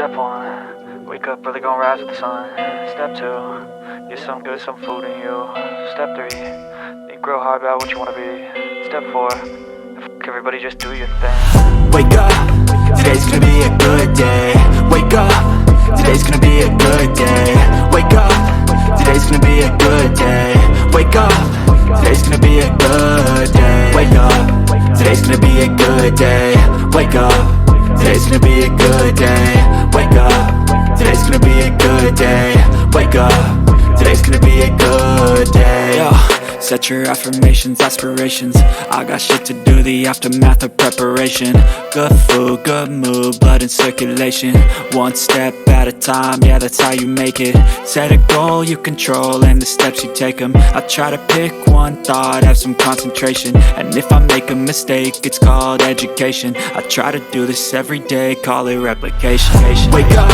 Step one, wake up early, gonna rise with the sun. Step two, get some good, some food in you. Step three, think real hard about what you wanna be. Step four, fuck everybody, just do your thing. Wake up, today's gonna be a good day. Wake up, today's gonna be a good day. Wake up, today's gonna be a good day. Wake up, today's gonna be a good day. Wake up, today's gonna be a good day. Wake up, today's gonna be a good day. Wake up, today's gonna be a good day. Wake up, today's gonna be a good day. Yo, set your affirmations, aspirations. I got shit to do, the aftermath of preparation. Good food, good mood, blood in circulation. One step at a time, yeah, that's how you make it. Set a goal you control and the steps you take them. I try to pick one thought, have some concentration. And if I make a mistake, it's called education. I try to do this every day, call it replication. Wake up,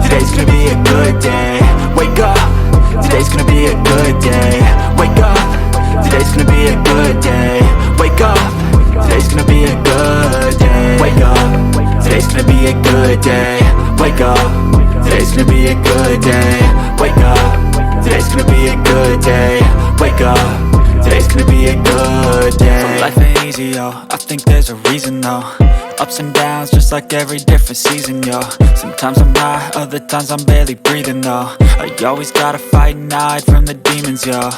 today's gonna be a good day. Wake up, today's gonna be a good day. Wake up, today's gonna be a good day. Wake up, today's gonna be a good day. Wake up, today's gonna be a good day. Wake up, today's gonna be a good day. Wake up, today's gonna be a good day. Wake up, today's gonna be a good day. So life ain't easy, yo, I think there's a reason though. Ups and downs, just like every different season, yo. Sometimes I'm high, other times I'm barely breathing, though. I always gotta fight and hide from the demons, yo.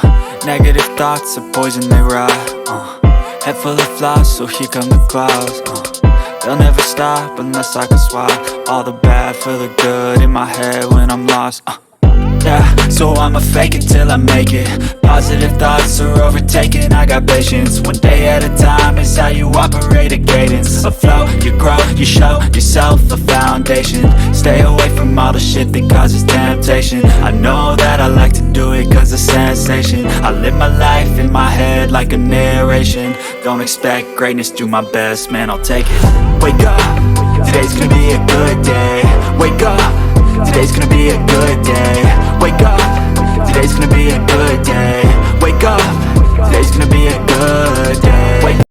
Negative thoughts are poison, they rot. Head full of flies, so here come the clouds. They'll never stop unless I can swap all the bad for the good in my head when I'm lost. Yeah, so I'ma fake it till I make it. Positive thoughts are overtaken, I got patience. One day at a time is how you operate a cadence. A flow, you grow, you show yourself a foundation. Stay away from all the shit that causes temptation. I know that I like to do it cause it's sensation. I live my life in my head like a narration. Don't expect greatness, do my best, man, I'll take it. Wake up, today's gonna be a good day. Wake up, today's gonna be a good day.